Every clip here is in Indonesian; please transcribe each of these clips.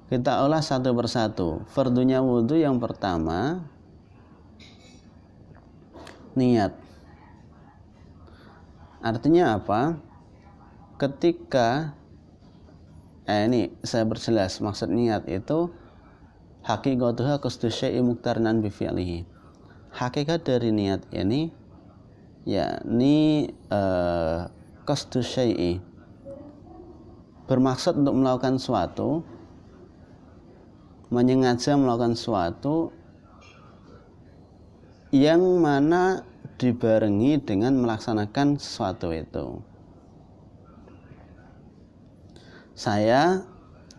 Kita ulas satu persatu. Fardunya wudhu yang pertama, niat. Artinya apa? Ketika ini saya perjelas, maksud niat itu hakikatuha qasdu syai'i muqtarinan bi fi'lihi. Hakikat dari niat ini yakni qasdu syai'i, bermaksud untuk melakukan suatu, menyengaja melakukan suatu yang mana dibarengi dengan melaksanakan sesuatu itu. Saya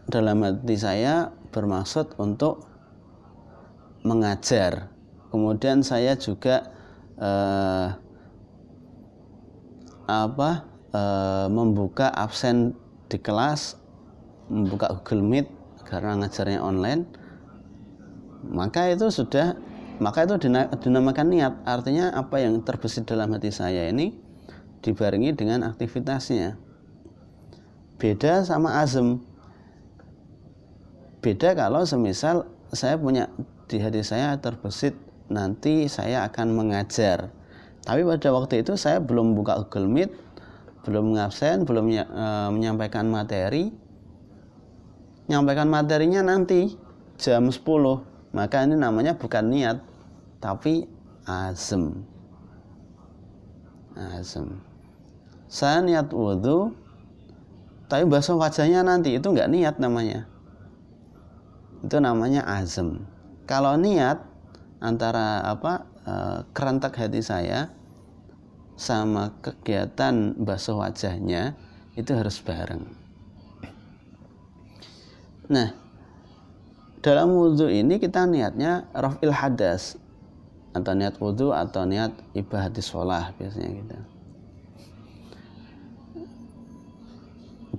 dalam hati saya bermaksud untuk mengajar, kemudian saya juga membuka absen di kelas, membuka Google Meet karena ngajarnya online, maka itu dinamakan niat. Artinya apa yang terbesit dalam hati saya ini dibarengi dengan aktivitasnya. Beda sama azam. Beda kalau semisal saya punya di hati saya terbesit nanti saya akan mengajar, tapi pada waktu itu saya belum buka Google Meet, belum ngabsen, belum menyampaikan materi. Menyampaikan materinya nanti jam 10, maka ini namanya bukan niat tapi azam. Saya niat wudhu tapi basuh wajahnya nanti, itu enggak niat namanya, itu namanya azam. Kalau niat antara kerentak hati saya sama kegiatan basuh wajahnya itu harus bareng. Nah, dalam wudhu ini kita niatnya raf'il hadas, atau niat wudhu atau niat ibadatis sholah biasanya kita.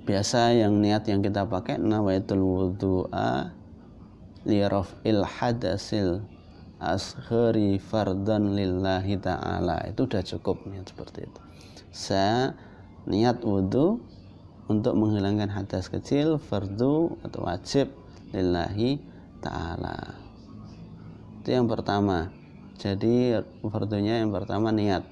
Biasa yang niat yang kita pakai nawaitul wudhu'a li raf'il hadasil ashari fardan lillahi ta'ala. Itu udah cukup niat seperti itu. Saya niat wudhu untuk menghilangkan hadas kecil, fardu atau wajib lillahi ta'ala. Itu yang pertama. Jadi fardunya yang pertama niat.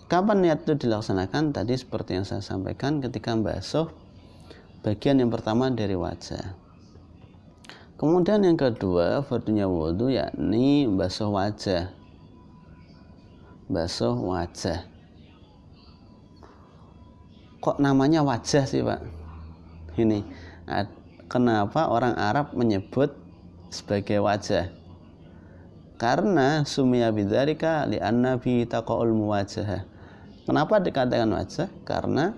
Kapan niat itu dilaksanakan? Tadi seperti yang saya sampaikan, ketika membasuh bagian yang pertama dari wajah. Kemudian yang kedua, fardunya wudhu yakni basuh wajah. Basuh wajah. Kok namanya wajah sih, Pak? Ini kenapa orang Arab menyebut sebagai wajah? Karena sumia bidzalika li'anna bi taqaul muwajahah. Kenapa dikatakan wajah? Karena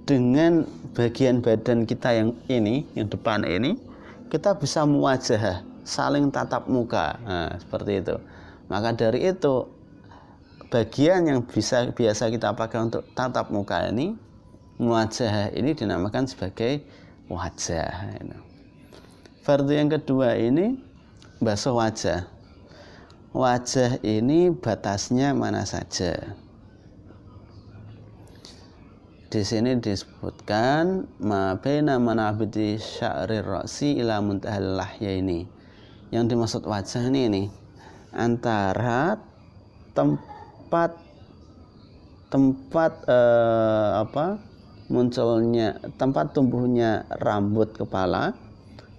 dengan bagian badan kita yang ini, yang depan ini, kita bisa muwajahah, saling tatap muka. Nah, seperti itu. Maka dari itu, bagian yang biasa kita pakai untuk tatap muka ini, muwajahah ini dinamakan sebagai wajah. Fardu yang kedua ini basuh wajah. Wajah ini batasnya mana saja. Di sini disebutkan ma baina manabiti sya'rir ra'si ila muntahal lahyaini. Yang dimaksud wajah ini antara tempat munculnya, tempat tumbuhnya rambut kepala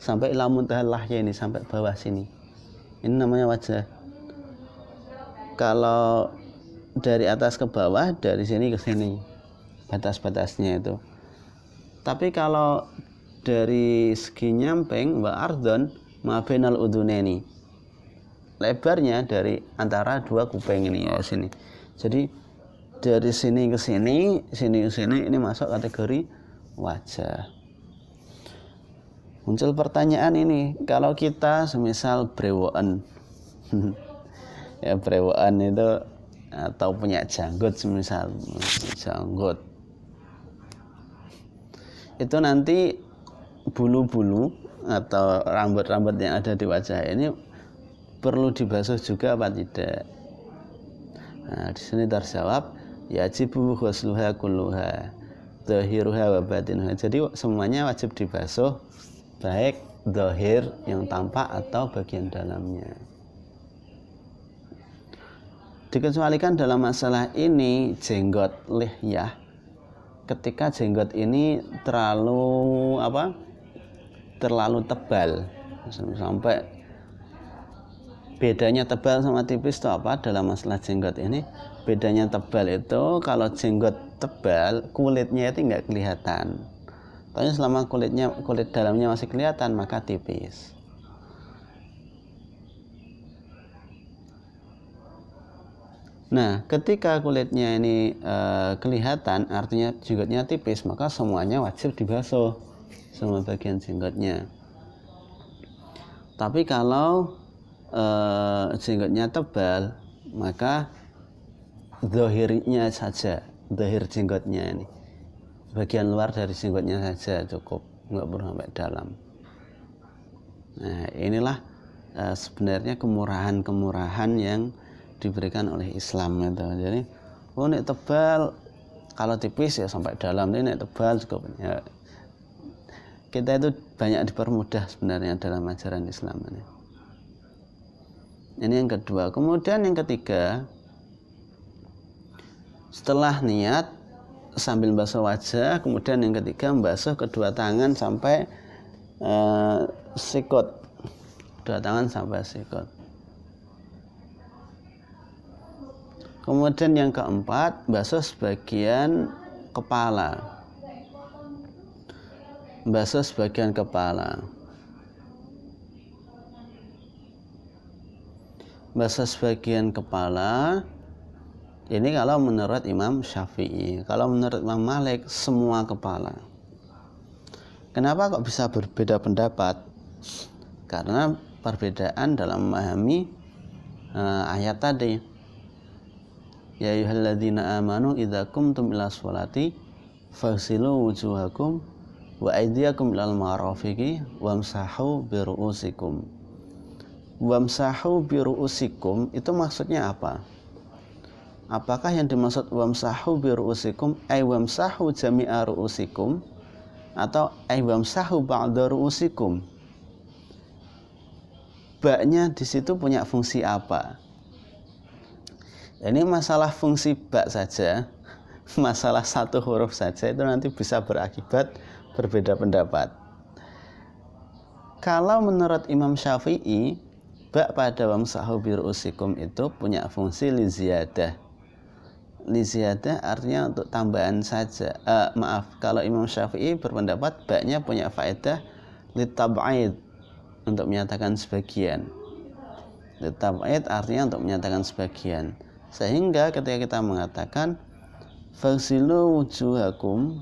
sampai ila muntahal lahyaini, sampai bawah sini. Ini namanya wajah. Kalau dari atas ke bawah, dari sini ke sini, batas-batasnya itu. Tapi kalau dari segi nyamping wa ardon ma bainal udhunaini, lebarnya dari antara dua kuping ini ya sini. Jadi dari sini ke sini, sini ke sini, ini masuk kategori wajah. Muncul pertanyaan ini, kalau kita semisal brewokan ya brewokan itu atau punya janggut, semisal janggut itu nanti bulu-bulu atau rambut-rambut yang ada di wajah ini perlu dibasuh juga apa tidak? Nah, di sini terjawab yajibu ghusluha kulluha zahiruha wa batinuha. Jadi semuanya wajib dibasuh, baik zahir yang tampak atau bagian dalamnya. Dikecualikan dalam masalah ini jenggot lihyah, ketika jenggot ini terlalu tebal, sampai bedanya tebal sama tipis itu apa dalam masalah jenggot ini? Bedanya tebal itu kalau jenggot tebal kulitnya itu nggak kelihatan, tapi selama kulit dalamnya masih kelihatan maka tipis. Nah, ketika kulitnya ini kelihatan, artinya jenggotnya tipis, maka semuanya wajib dibasuh, semua bagian jenggotnya. Tapi kalau jenggotnya tebal, maka zahirnya saja, zahir jenggotnya ini, bagian luar dari jenggotnya saja cukup, nggak perlu sampai dalam. Nah, inilah sebenarnya kemurahan yang diberikan oleh Islam gitu. Jadi, nek tebal, kalau tipis ya sampai dalam, ini nek tebal cukup. Ya, kita itu banyak dipermudah sebenarnya dalam ajaran Islam ini. Ini yang kedua. Kemudian yang ketiga, setelah niat sambil basuh wajah, kemudian yang ketiga membasuh kedua tangan sampai sikut, kedua tangan sampai sikut. Kemudian yang keempat, basuh sebagian kepala. Basuh sebagian kepala. Basuh sebagian kepala. Ini kalau menurut Imam Syafi'i. Kalau menurut Imam Malik, semua kepala. Kenapa kok bisa berbeda pendapat? Karena perbedaan dalam memahami ayat tadi. Ya ayyuhalladzina amanu idza qumtum ila sholati faghsilu wujuhakum wa aydiyakum ilal marafiqi wamsahu bi ru'usikum. Wamsahu bi ru'usikum itu maksudnya apa? Apakah yang dimaksud wamsahu bi ru'usikum ay wamsahu jami'a ru'usikum atau ay wamsahu ba'da ru'usikum? Ba-nya di situ punya fungsi apa? Ini masalah fungsi ba saja, masalah satu huruf saja itu nanti bisa berakibat berbeda pendapat. Kalau menurut Imam Syafi'i, ba pada wamsahu bi ru'usikum itu punya fungsi li ziyadah. Li ziyadah artinya untuk tambahan saja. Kalau Imam Syafi'i berpendapat ba-nya punya faedah li tab'id, untuk menyatakan sebagian. Li tab'id artinya untuk menyatakan sebagian. Sehingga ketika kita mengatakan faghsilu wujuhakum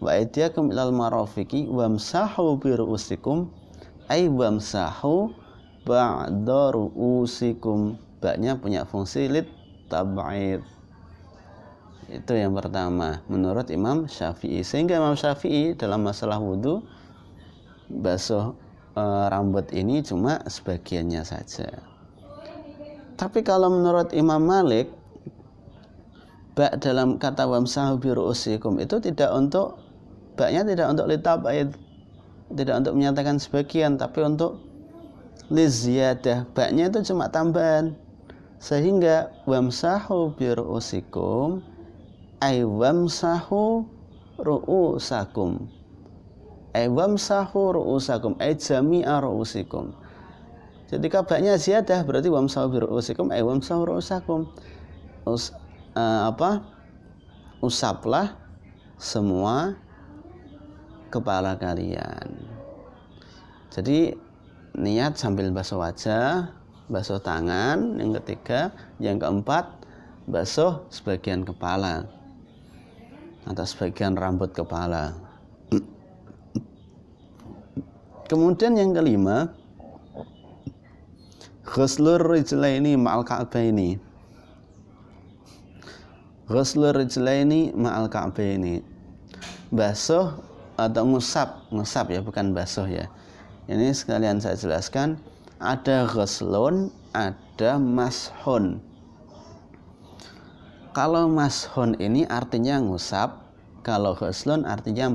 wa aydiyakum ilal marafiqi wamsahu bi ru'usikum ay wamsahu ba'da ru'usikum, ba-nya punya fungsi lit tab'id. Itu yang pertama menurut Imam Syafi'i. Sehingga Imam Syafi'i dalam masalah wudu basuh rambut ini cuma sebagiannya saja. Tapi kalau menurut Imam Malik, ba dalam kata wamsahu bi ru'usikum itu ba-nya tidak untuk litab'id, tidak untuk menyatakan sebagian, tapi untuk liziyadah. Ba-nya itu cuma tambahan. Sehingga wamsahu bi ru'usikum ay wamsahu ru'usakum. Ay wamsahu ru'usakum ay jami'a ru'usikum. Jadi ba-nya ziyadah berarti wamsahu bi ru'usikum ay wamsahu ru'usakum. Usaplah semua kepala kalian. Jadi niat sambil basuh wajah, basuh tangan, yang ketiga, yang keempat basuh sebagian kepala atau sebagian rambut kepala. Kemudian yang kelima, ghuslur rijlaini ma'al ka'baini. Ghuslur rijlaini ma'al ka'baini. Basuh atau ngusap ya, bukan basuh ya. Ini sekalian saya jelaskan, ada ghuslun, ada mashun. Kalau mashon ini artinya ngusap, kalau ghuslun artinya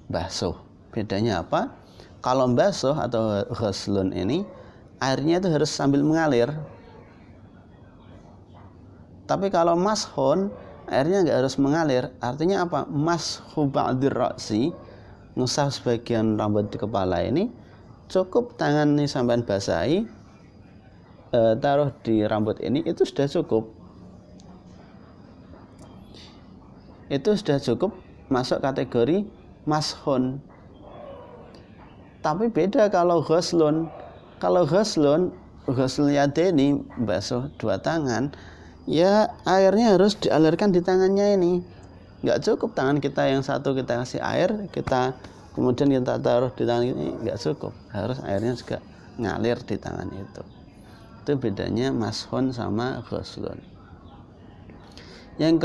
basuh. Bedanya apa? Kalau basuh atau ghuslun ini airnya itu harus sambil mengalir. Tapi kalau mashon airnya nggak harus mengalir. Artinya apa? Mashu ba'dir ra'si, ngusap sebagian rambut di kepala ini, cukup tangan ini sampai basahi, taruh di rambut ini, itu sudah cukup. Itu sudah cukup masuk kategori mashon. Tapi beda kalau ghuslun. Kalau ghuslun yadaini, basuh dua tangan, ya airnya harus dialirkan di tangannya ini. Nggak cukup tangan kita yang satu kita kasih air, kemudian kita taruh di tangan ini, nggak cukup. Harus airnya juga ngalir di tangan itu. Itu bedanya mashon sama ghuslun. Yang